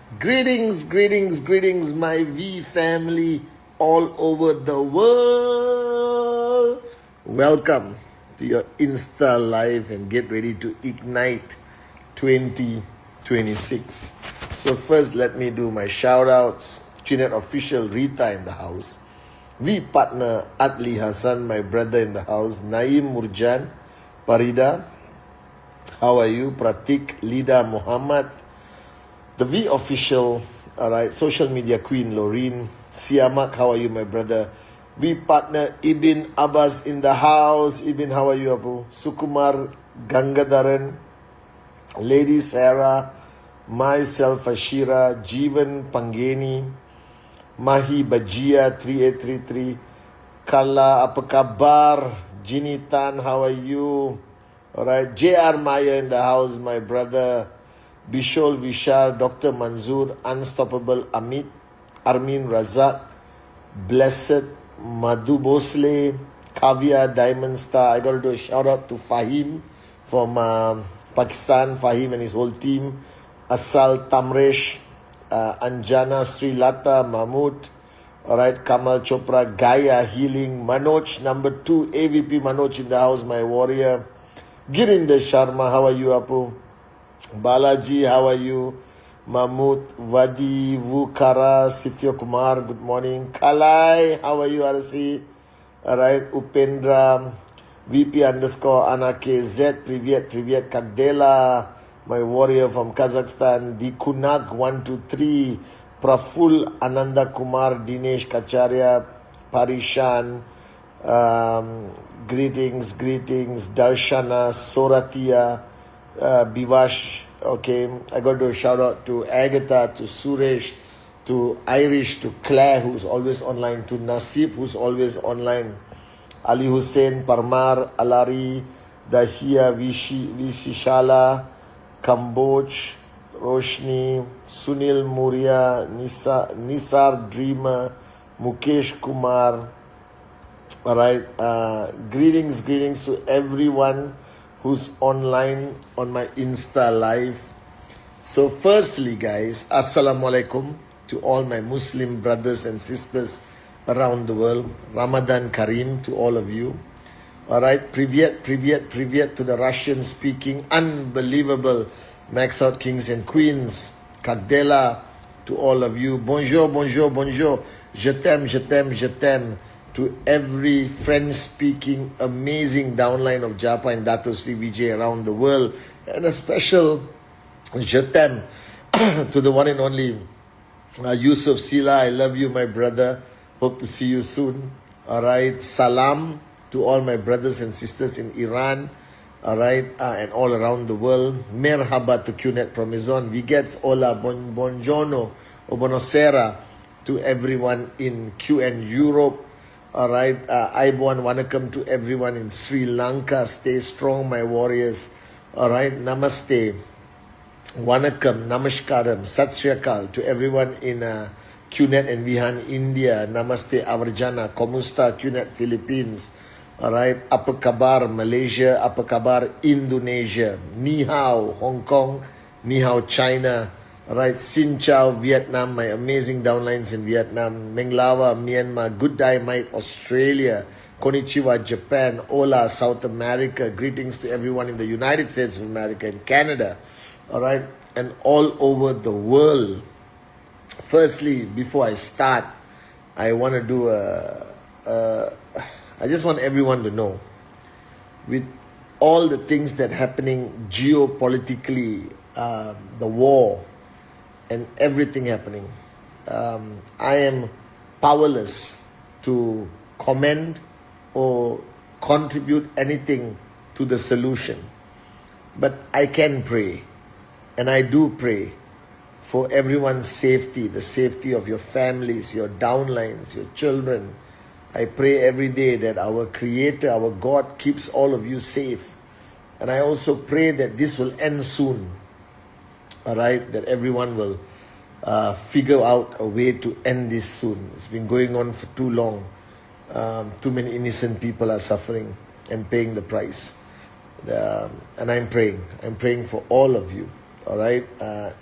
Greetings, greetings, greetings, my V family all over the world. Welcome to your Insta Live and get ready to ignite 2026. So, first, let me do my shout outs. Chinet official Rita in the house. V partner Atli Hassan, my brother in the house. Naim Murjan, Parida. How are you? Pratik, Lida Muhammad. The V official, alright, social media queen Loreen, Siamak, how are you, my brother? V partner Ibn Abbas in the house. Ibn, how are you, Abu? Sukumar Gangadaran, Lady Sarah, myself Ashira, Jeevan Pangeni, Mahi Bajia 3833, Kala, apa kabar? Jini Tan, how are you? Alright, JR Maya in the house, my brother. Bishol Vishal, Dr. Manzoor, Unstoppable Amit, Armin Razak, Blessed, Madhu Bosle, Kavya, Diamond Star. I got to do a shout out to Fahim from Pakistan, Fahim and his whole team. Asal Tamresh, Anjana, Sri Lata, Mahmood. Alright, Kamal Chopra, Gaia Healing, Manoj, number 2, AVP Manoj in the house, my warrior. Girinder Sharma, how are you, Apu? Balaji, how are you? Mahmood, Vadi, Vukara, Sityo Kumar, good morning. Kalai, how are you, Arasi? Alright, Upendra, VP underscore Anake, Z, Privyet, Kagdela, my warrior from Kazakhstan, Dikunak, 123, Praful, Ananda Kumar, Dinesh Kacharya, Parishan, greetings, Darshana, Soratia, Bivash, okay. I got to shout out to Agatha, to Suresh, to Irish, to Claire, who's always online, to Nasib, who's always online, Ali Hussein, Parmar, Alari, Dahia, Vishishala, Kamboj, Roshni, Sunil Muria, Nisar Dreamer, Mukesh Kumar. Alright, greetings to everyone who's online on my Insta Live. So firstly, guys, Assalamualaikum to all my Muslim brothers and sisters around the world. Ramadan Kareem to all of you. Alright, Privyet to the Russian-speaking, unbelievable Max Out Kings and Queens. Kagdela to all of you. Bonjour. Je t'aime. To every French-speaking amazing downline of Japa and Dato Sri Vijay around the world. And a special Je t'aime to the one and only Yusuf Sila. I love you, my brother. Hope to see you soon. Alright, salam to all my brothers and sisters in Iran. Alright, and all around the world. Merhaba to QNet Promizon. Vigets, hola, buongiorno, o buonasera to everyone in QN Europe. Alright, Aibwan Wanakam to everyone in Sri Lanka. Stay strong, my warriors. Alright, Namaste. Wanakam, Namaskaram, Sat Sri Akal to everyone in QNet and Vihan, India. Namaste, Avarjana, Komusta, QNet, Philippines. Alright, Apa Kabar, Malaysia. Apa Kabar, Indonesia. Ni Hao, Hong Kong. Ni Hao, China. Alright, Xin Chao, Vietnam, my amazing downlines in Vietnam. Menglawa, Myanmar. Good day, mate, Australia. Konnichiwa, Japan. Hola, South America. Greetings to everyone in the United States of America and Canada. Alright, and all over the world. Firstly, before I start, I want to do I just want everyone to know, with all the things that are happening geopolitically, the war, and everything happening, I am powerless to comment or contribute anything to the solution. But I can pray, and I do pray for everyone's safety, the safety of your families, your downlines, your children. I pray every day that our Creator, our God, keeps all of you safe. And I also pray that this will end soon. Alright, that everyone will figure out a way to end this soon. It's been going on for too long. Too many innocent people are suffering and paying the price. And I'm praying for all of you, all right?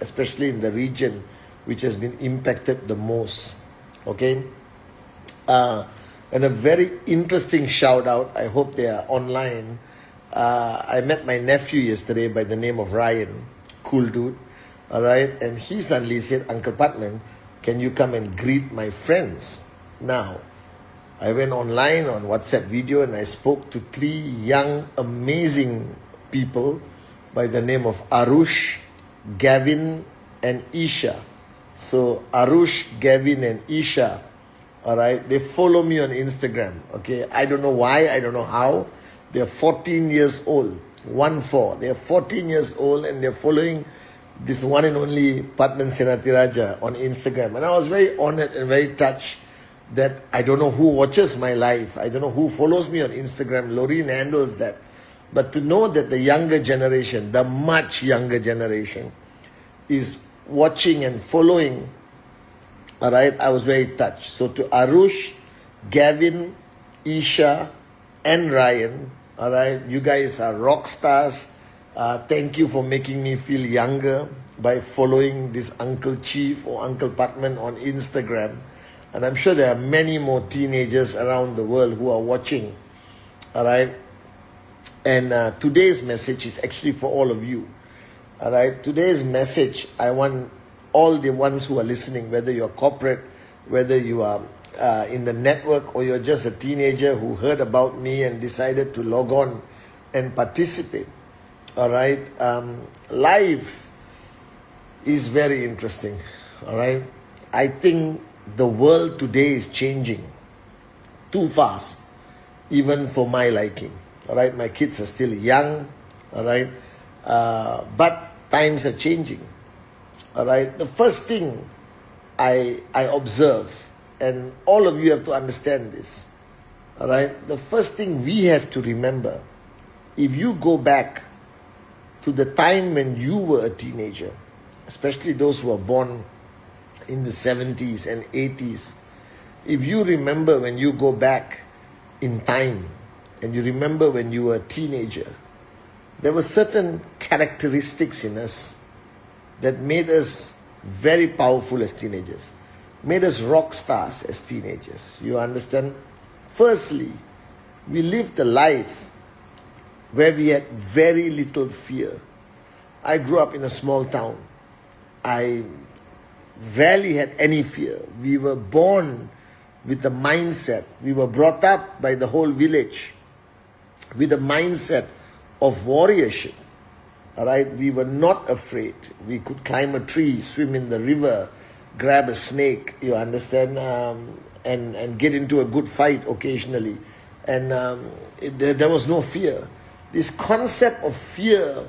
Especially in the region which has been impacted the most. Okay. And a very interesting shout out. I hope they are online. I met my nephew yesterday by the name of Ryan. Cool dude. All right. And he suddenly said, Uncle Patman, can you come and greet my friends? Now, I went online on WhatsApp video and I spoke to 3 young, amazing people by the name of Arush, Gavin, and Isha. So Arush, Gavin, and Isha, all right, they follow me on Instagram. Okay, I don't know why, I don't know how. They're 14 years old, 1-4. They're 14 years old and they're following this one and only Patman Senatiraja on Instagram. And I was very honored and very touched that I don't know who watches my life. I don't know who follows me on Instagram. Loreen handles that. But to know that the younger generation, the much younger generation, is watching and following, all right, I was very touched. So to Arush, Gavin, Isha, and Ryan, all right, you guys are rock stars. Thank you for making me feel younger by following this Uncle Chief or Uncle Patman on Instagram. And I'm sure there are many more teenagers around the world who are watching, all right. And today's message is actually for all of you. All right. Today's message, I want all the ones who are listening, whether you're corporate, whether you are in the network, or you're just a teenager who heard about me and decided to log on and participate. All right. Life is very interesting. All right. I think the world today is changing too fast, even for my liking. All right, my kids are still young. All right, but times are changing. All right, the first thing I observe, and all of you have to understand this. All right, the first thing we have to remember, if you go back to the time when you were a teenager, especially those who were born in the 70s and 80s, if you remember when you go back in time and you remember when you were a teenager, there were certain characteristics in us that made us very powerful as teenagers, made us rock stars as teenagers. You understand? Firstly, we lived a life where we had very little fear. I grew up in a small town. I rarely had any fear. We were born with the mindset, we were brought up by the whole village with the mindset of warriorship. All right, we were not afraid. We could climb a tree, swim in the river, grab a snake, you understand, and get into a good fight occasionally. And there was no fear. This concept of fear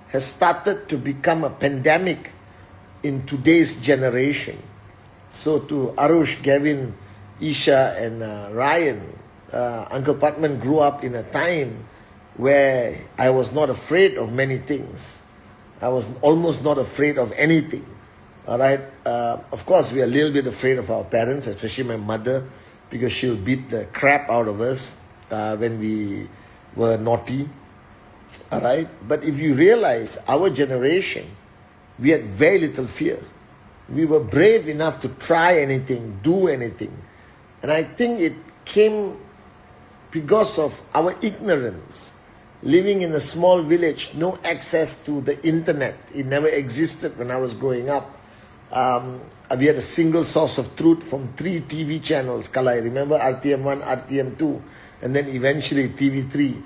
has started to become a pandemic in today's generation. So to Arush, Gavin, Isha, and Ryan, Uncle Patman grew up in a time where I was not afraid of many things. I was almost not afraid of anything. All right. Of course, we are a little bit afraid of our parents, especially my mother, because she'll beat the crap out of us when we were naughty. All right. But if you realize our generation, we had very little fear. We were brave enough to try anything, do anything. And I think it came because of our ignorance. Living in a small village, no access to the internet. It never existed when I was growing up. We had a single source of truth from 3 TV channels. Kalai, remember RTM1, RTM2, and then eventually TV3.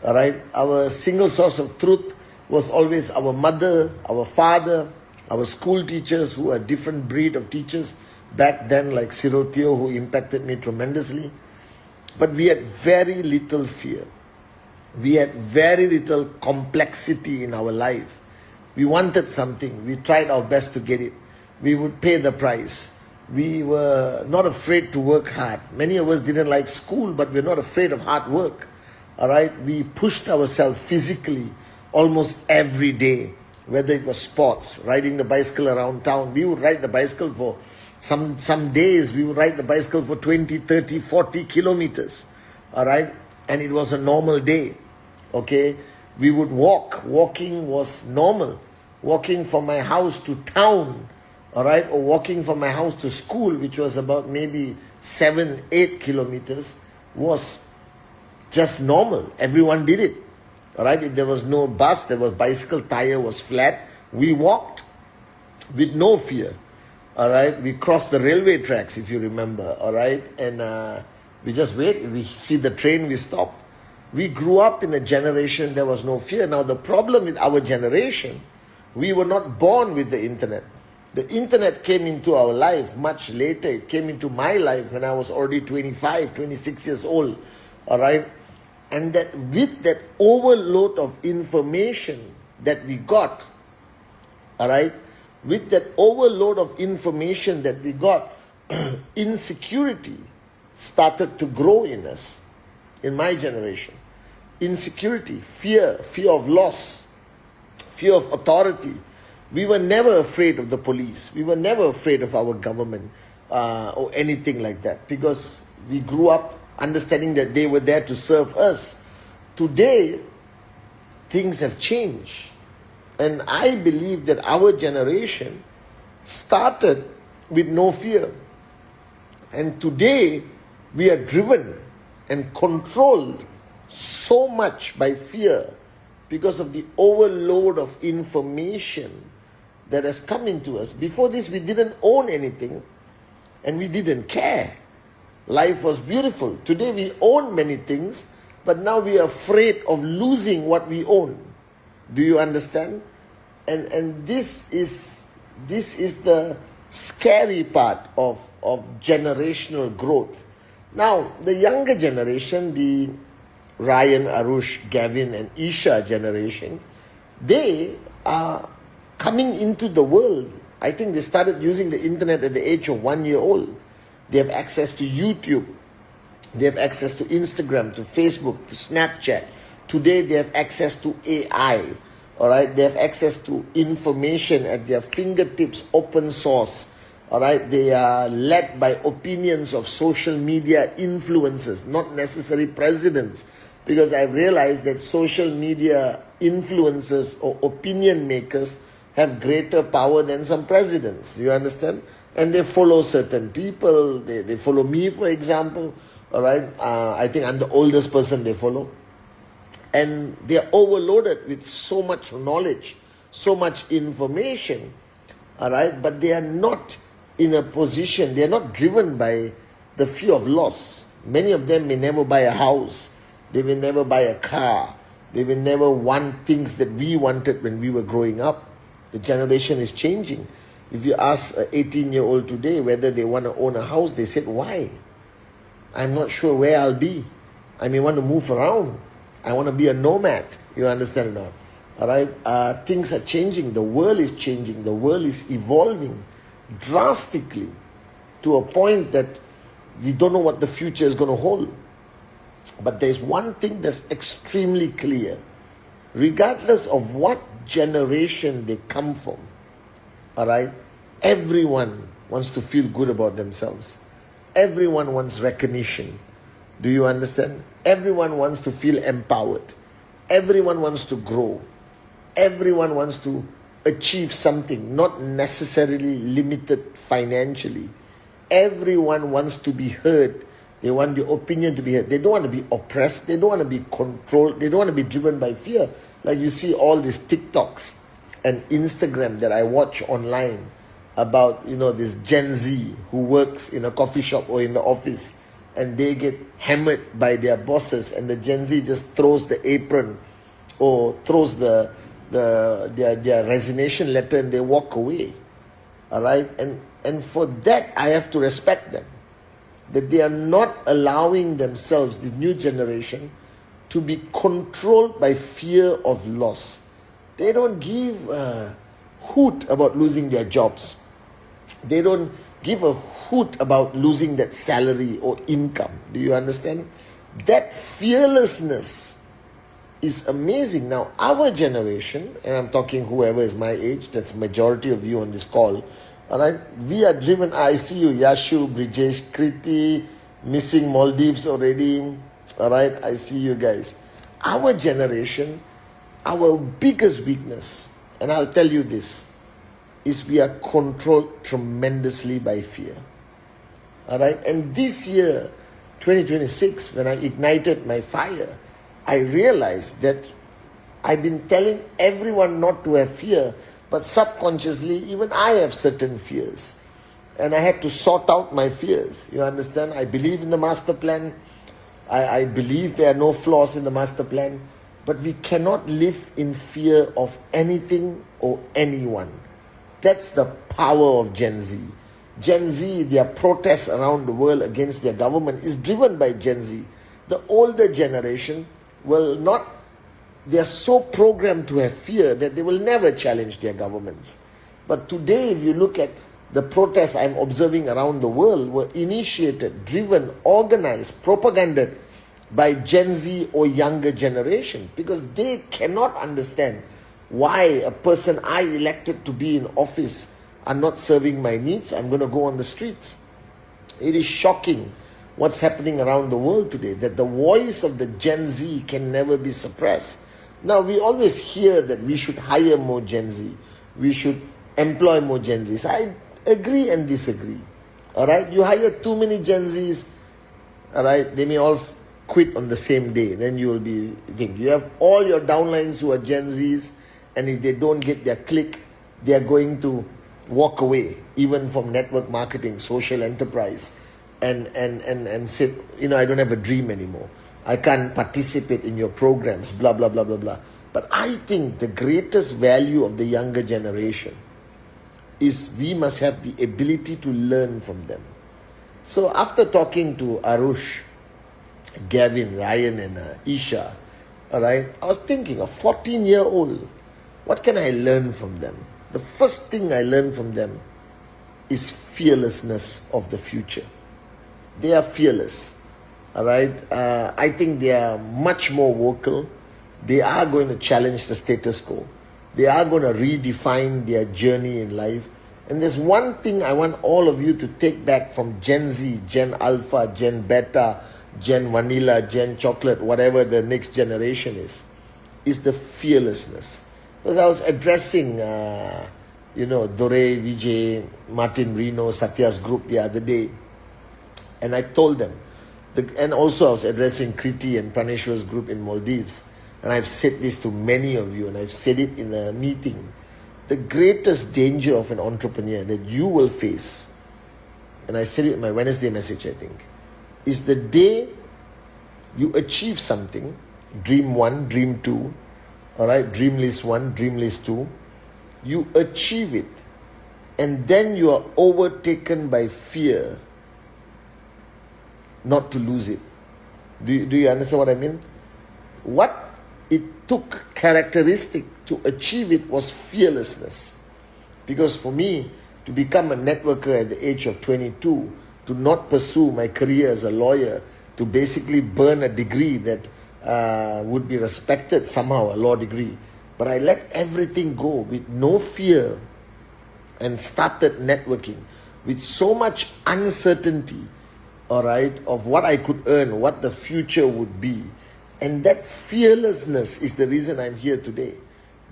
All right. Our single source of truth was always our mother, our father, our school teachers, who are a different breed of teachers back then, like Sirotio, who impacted me tremendously. But we had very little fear. We had very little complexity in our life. We wanted something. We tried our best to get it. We would pay the price. We were not afraid to work hard. Many of us didn't like school, but we're not afraid of hard work. All right. We pushed ourselves physically almost every day, whether it was sports, riding the bicycle around town. We would ride the bicycle for some days. We would ride the bicycle for 20, 30, 40 kilometers. All right. And it was a normal day. Okay. We would walk. Walking was normal. Walking from my house to town all right, or walking from my house to school, which was about maybe 7-8 kilometers, was just normal. Everyone did it. All right, if there was no bus, there was bicycle, tire was flat, we walked with no fear. All right, we crossed the railway tracks, if you remember. All right, and we just wait. We see the train, we stop. We grew up in a generation there was no fear. Now the problem with our generation, we were not born with the internet. The internet came into our life much later. It came into my life when I was already 25, 26 years old. All right, and that with that overload of information that we got, all right, with that overload of information that we got, insecurity started to grow in us, in my generation. Insecurity, fear of loss, fear of authority. We were never afraid of the police. We were never afraid of our government or anything like that, because we grew up understanding that they were there to serve us. Today, things have changed. And I believe that our generation started with no fear. And today, we are driven and controlled so much by fear because of the overload of information that has come into us. Before this, we didn't own anything and we didn't care. Life was beautiful. Today, we own many things, but now we are afraid of losing what we own. Do you understand? And this is the scary part of generational growth. Now, the younger generation, the Ryan, Arush, Gavin, and Isha generation, they are coming into the world. I think they started using the internet at the age of 1 year old. They have access to YouTube. They have access to Instagram, to Facebook, to Snapchat. Today, they have access to AI. All right, they have access to information at their fingertips, open source. All right, they are led by opinions of social media influencers, not necessarily presidents, because I've realized that social media influencers or opinion makers have greater power than some presidents. You understand? And they follow certain people. They follow me, for example. All right, I think I'm the oldest person they follow. And they are overloaded with so much knowledge, so much information, all right? But they are not in a position, they are not driven by the fear of loss. Many of them may never buy a house. They will never buy a car. They will never want things that we wanted when we were growing up. The generation is changing. If you ask an 18-year-old today whether they want to own a house, they said, why? I'm not sure where I'll be. I may want to move around. I want to be a nomad. You understand or not? All right? Things are changing. The world is changing. The world is evolving drastically to a point that we don't know what the future is going to hold. But there's one thing that's extremely clear. Regardless of what generation they come from, all right, everyone wants to feel good about themselves. Everyone wants recognition. Do you understand? Everyone wants to feel empowered. Everyone wants to grow. Everyone wants to achieve something, not necessarily limited financially. Everyone wants to be heard. They want the opinion to be heard. They don't want to be oppressed. They don't want to be controlled. They don't want to be driven by fear. Like you see all these TikToks and Instagram that I watch online about, this Gen Z who works in a coffee shop or in the office, and they get hammered by their bosses, and the Gen Z just throws the apron or throws their resignation letter and they walk away. All right? And for that, I have to respect them. That they are not allowing themselves, this new generation, to be controlled by fear of loss. They don't give a hoot about losing their jobs. They don't give a hoot about losing that salary or income. Do you understand? That fearlessness is amazing. Now, our generation, and I'm talking whoever is my age, that's majority of you on this call, all right, we are driven. I see you, Yashu, Brijesh, Kriti, missing Maldives already. All right, I see you guys. Our generation, our biggest weakness, and I'll tell you this, is we are controlled tremendously by fear. All right. And this year, 2026, when I ignited my fire, I realized that I've been telling everyone not to have fear, but subconsciously, even I have certain fears. And I had to sort out my fears. You understand? I believe in the master plan. I believe there are no flaws in the master plan. But we cannot live in fear of anything or anyone. That's the power of Gen Z. Gen Z, their protests around the world against their government is driven by Gen Z. The older generation will not, they are so programmed to have fear that they will never challenge their governments. But today, if you look at the protests I'm observing around the world, were initiated, driven, organized, propagandized by Gen Z or younger generation, because they cannot understand why a person I elected to be in office are not serving my needs. I'm going to go on the streets. It is shocking what's happening around the world today, that the voice of the Gen Z can never be suppressed. Now, we always hear that we should hire more Gen Z. We should employ more Gen Zs. I agree and disagree. All right? You hire too many Gen Zs, all right? They may all quit on the same day. Then you will be thinking, you have all your downlines who are Gen Zs, and if they don't get their click, they are going to walk away, even from network marketing, social enterprise, and say, I don't have a dream anymore. I can't participate in your programs, blah, blah, blah, blah, blah. But I think the greatest value of the younger generation is we must have the ability to learn from them. So after talking to Arush, Gavin, Ryan, and Isha, all right, I was thinking, a 14-year-old, what can I learn from them? The first thing I learned from them is fearlessness of the future. They are fearless, all right? I think they are much more vocal. They are going to challenge the status quo. They are going to redefine their journey in life. And there's one thing I want all of you to take back from Gen Z, Gen Alpha, Gen Beta, Gen Vanilla, Gen Chocolate, whatever the next generation is the fearlessness. Because I was addressing, Dore, Vijay, Martin Reno, Satya's group the other day. And I told them, and also I was addressing Kriti and Praneshwar's group in Maldives. And I've said this to many of you, and I've said it in a meeting. The greatest danger of an entrepreneur that you will face, and I said it in my Wednesday message, I think, is the day you achieve something, dream 1, dream 2, all right, dream list 1, dream list 2, you achieve it, and then you are overtaken by fear not to lose it. Do you understand what I mean? What it took characteristic to achieve it was fearlessness. Because for me, to become a networker at the age of 22, to not pursue my career as a lawyer, to basically burn a degree that would be respected somehow, a law degree. But I let everything go with no fear and started networking with so much uncertainty, all right, of what I could earn, what the future would be. And that fearlessness is the reason I'm here today.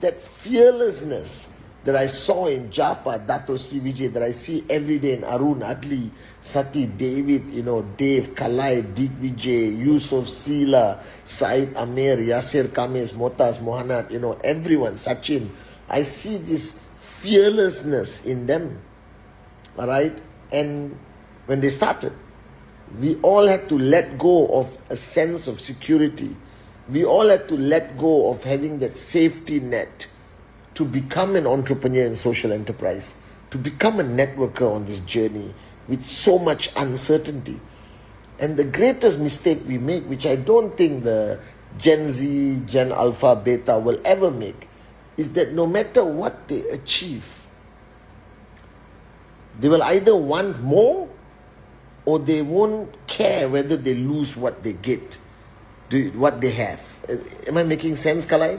That fearlessness that I saw in Japa, Dato Sri Vijay, that I see every day in Arun, Adli, Sati, David, Dave, Kalai, Dig Vijay, Yusuf, Sila, Said Amir, Yasir Kamis, Motas, Mohanat, everyone, Sachin. I see this fearlessness in them. All right? And when they started, we all had to let go of a sense of security. We all had to let go of having that safety net to become an entrepreneur in social enterprise, to become a networker on this journey with so much uncertainty. And the greatest mistake we make, which I don't think the Gen Z, Gen Alpha, Beta will ever make, is that no matter what they achieve, they will either want more or they won't care whether they lose what they get, what they have. Am I making sense, Kalai?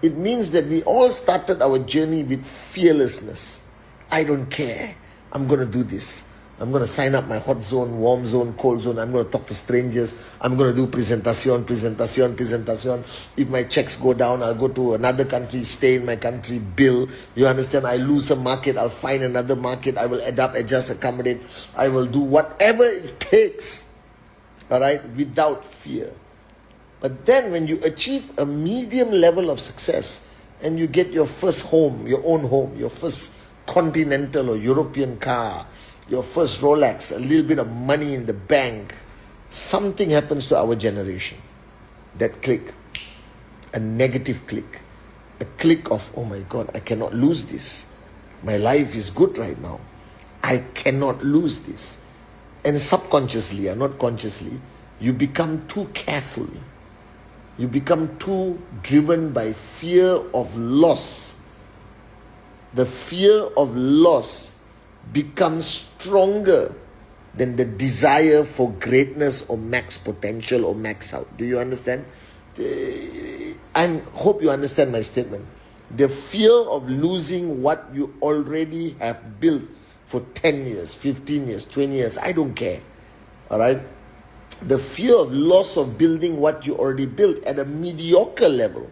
It means that we all started our journey with fearlessness. I don't care. I'm going to do this. I'm going to sign up my hot zone, warm zone, cold zone. I'm going to talk to strangers. I'm going to do presentation. If my checks go down, I'll go to another country, stay in my country, bill. You understand? I lose a market, I'll find another market. I will adapt, adjust, accommodate. I will do whatever it takes, all right, without fear. But then when you achieve a medium level of success and you get your first home, your own home, your first continental or European car, your first Rolex, a little bit of money in the bank, something happens to our generation. That click, a negative click, a click of, oh my God, I cannot lose this. My life is good right now. I cannot lose this. And subconsciously, or not consciously, you become too careful. You become too driven by fear of loss. The fear of loss becomes stronger than the desire for greatness or max potential or max out. Do you understand? I hope you understand my statement. The fear of losing what you already have built for 10 years, 15 years, 20 years, I don't care. All right? The fear of loss of building what you already built at a mediocre level,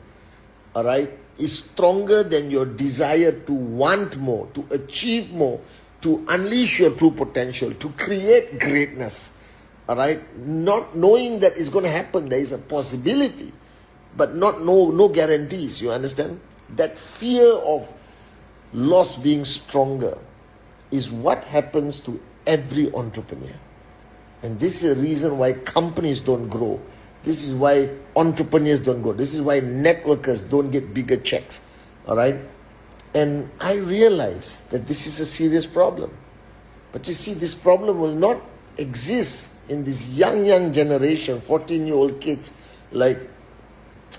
all right, is stronger than your desire to want more, to achieve more, to unleash your true potential, to create greatness, all right? Not knowing that it's going to happen, there is a possibility, but no guarantees, you understand? That fear of loss being stronger is what happens to every entrepreneur. And this is the reason why companies don't grow. This is why entrepreneurs don't grow. This is why networkers don't get bigger checks. All right? And I realize that this is a serious problem. But you see, this problem will not exist in this young generation, 14-year-old kids like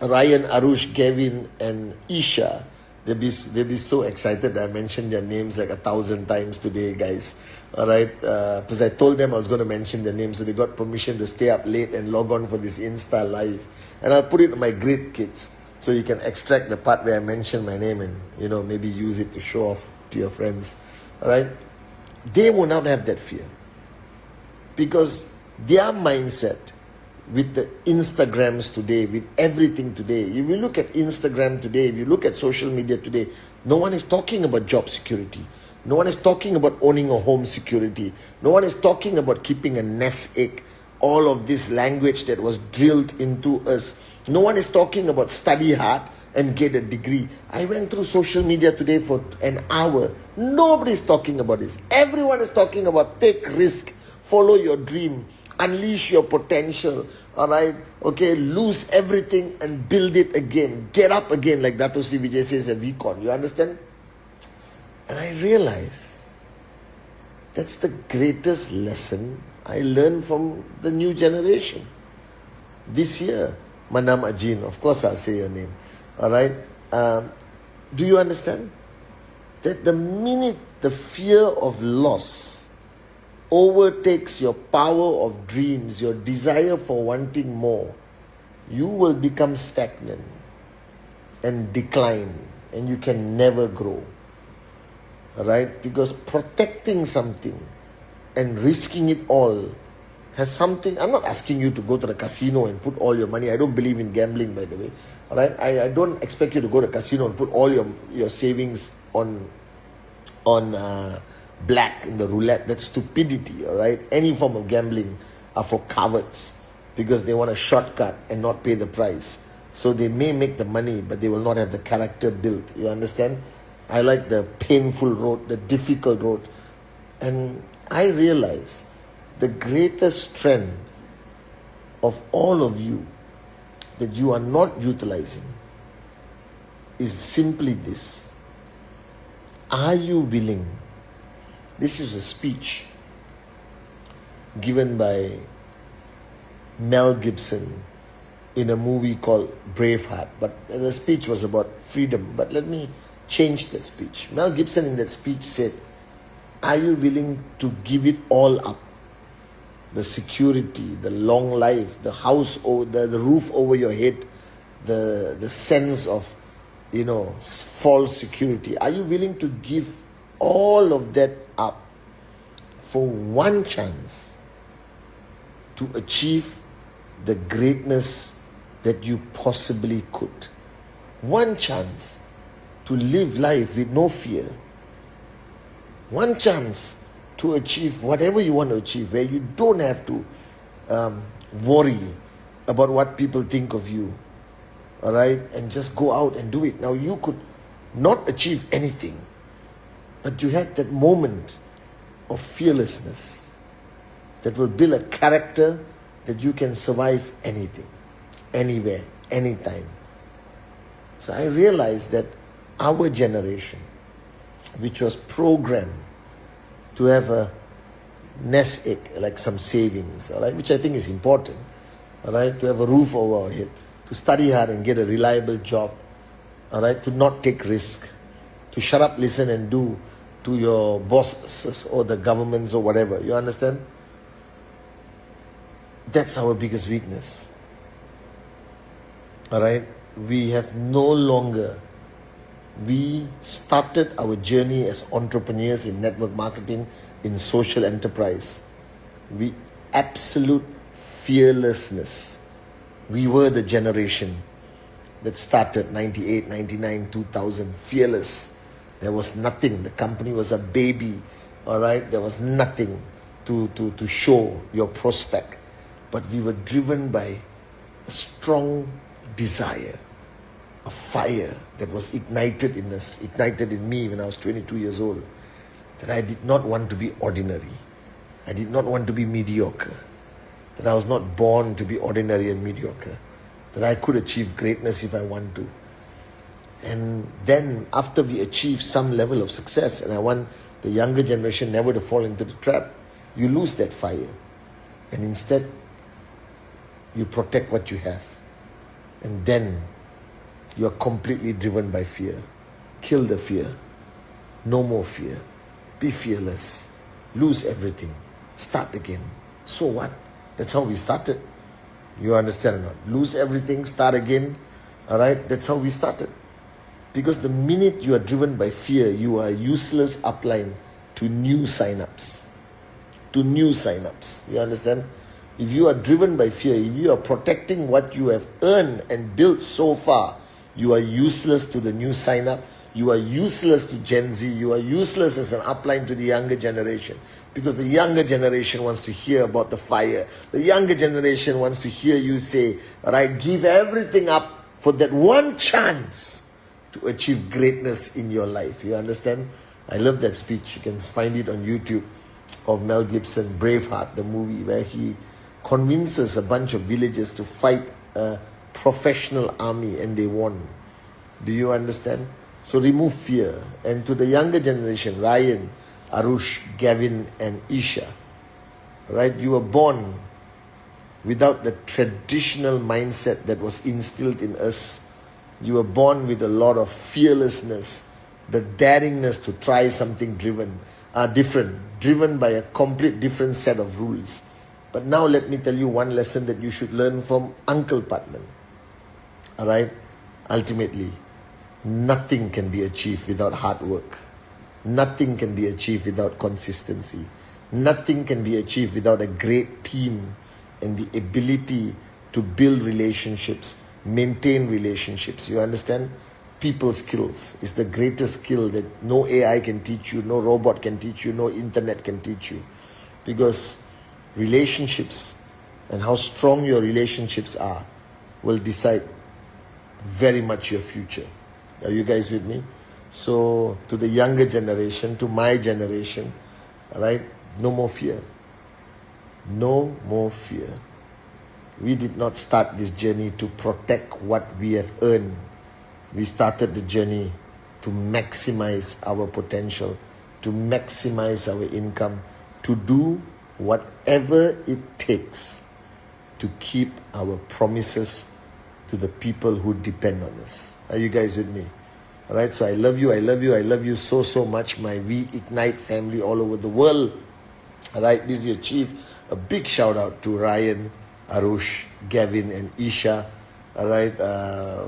Ryan, Arush, Gavin, and Isha. They'll be so excited that I mentioned their names like 1,000 times today, guys. All right, because I told them I was going to mention their names, so they got permission to stay up late and log on for this Insta live. And I'll put it on my great kids, so you can extract the part where I mention my name and, you know, maybe use it to show off to your friends. All right, they will not have that fear because their mindset with the Instagrams today, with everything today. If you look at Instagram today, if you look at social media today, no one is talking about job security. No one is talking about owning a home security. No one is talking about keeping a nest egg. All of this language that was drilled into us. No one is talking about study hard and get a degree. I went through social media today for an hour. Nobody is talking about this. Everyone is talking about take risk, follow your dream, unleash your potential. All right, okay, lose everything and build it again. Get up again, like Dato Sri Vijay says at VCon. You understand? And I realize that's the greatest lesson I learned from the new generation. This year, Manam Ajin, of course I'll say your name. All right? Do you understand? That the minute the fear of loss overtakes your power of dreams, your desire for wanting more, you will become stagnant and decline, and you can never grow. Right? Because protecting something and risking it all has something. I'm not asking you to go to the casino and put all your money. I don't believe in gambling, by the way. All right? I don't expect you to go to the casino and put all your savings on black in the roulette. That's stupidity. All right? Any form of gambling are for cowards because they want a shortcut and not pay the price. So they may make the money, but they will not have the character built. You understand? I like the painful road, the difficult road. And I realize the greatest strength of all of you that you are not utilizing is simply this. Are you willing? This is a speech given by Mel Gibson in a movie called Braveheart. But the speech was about freedom. But let me change that speech. Mel Gibson in that speech said, are you willing to give it all up? The security, the long life, the house, the roof over your head, the sense of, false security. Are you willing to give all of that up for one chance to achieve the greatness that you possibly could. One chance to live life with no fear. One chance to achieve whatever you want to achieve, where you don't have to worry about what people think of you. All right? And just go out and do it. Now, you could not achieve anything, but you had that moment of fearlessness that will build a character that you can survive anything, anywhere, anytime. So I realized that our generation, which was programmed to have a nest egg, like some savings, all right, which I think is important, all right, to have a roof over our head, to study hard and get a reliable job, all right, to not take risk, to shut up, listen and do to your bosses or the governments or whatever. You understand? That's our biggest weakness. All right? We have no longer, we started our journey as entrepreneurs in network marketing, in social enterprise. We absolute fearlessness. We were the generation that started 98, 99, 2000, fearless. There was nothing. The company was a baby. All right? There was nothing to show your prospect. But we were driven by a strong desire, a fire that was ignited in us, ignited in me when I was 22 years old, that I did not want to be ordinary. I did not want to be mediocre. That I was not born to be ordinary and mediocre. That I could achieve greatness if I want to. And then after we achieve some level of success, and I want the younger generation never to fall into the trap, you lose that fire. And instead, you protect what you have. And then you are completely driven by fear. Kill the fear. No more fear. Be fearless. Lose everything. Start again. So what? That's how we started. You understand or not? Lose everything, start again. Alright? That's how we started. Because the minute you are driven by fear, you are useless upline to new sign-ups. To new sign-ups. You understand? If you are driven by fear, if you are protecting what you have earned and built so far, you are useless to the new sign-up. You are useless to Gen Z. You are useless as an upline to the younger generation. Because the younger generation wants to hear about the fire. The younger generation wants to hear you say, alright, give everything up for that one chance to achieve greatness in your life. You understand? I love that speech. You can find it on YouTube of Mel Gibson, Braveheart, the movie, where he convinces a bunch of villagers to fight a professional army and they won. Do you understand? So remove fear. And to the younger generation, Ryan, Arush, Gavin and Isha, right? You were born without the traditional mindset that was instilled in us. You were born with a lot of fearlessness, the daringness to try something different, driven by a complete different set of rules. But now let me tell you one lesson that you should learn from Uncle Putnam. Alright? Ultimately, nothing can be achieved without hard work. Nothing can be achieved without consistency. Nothing can be achieved without a great team and the ability to build relationships, maintain relationships. You understand? People skills is the greatest skill that no AI can teach you, no robot can teach you, no internet can teach you. Because relationships and how strong your relationships are will decide very much your future. Are you guys with me? So to the younger generation, to my generation, all right, no more fear. No more fear. We did not start this journey to protect what we have earned. We started the journey to maximize our potential, to maximize our income, to do whatever it takes to keep our promises to the people who depend on us. Are you guys with me? All right, so I love you, I love you, I love you so, so much, my We Ignite family all over the world. All right, this is your chief. A big shout out to Ryan, Arush, Gavin, and Isha. All right,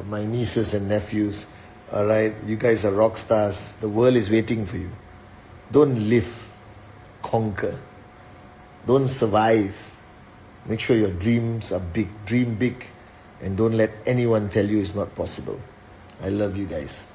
my nieces and nephews. All right, you guys are rock stars. The world is waiting for you. Don't live, conquer. Don't survive. Make sure your dreams are big. Dream big. And don't let anyone tell you it's not possible. I love you guys.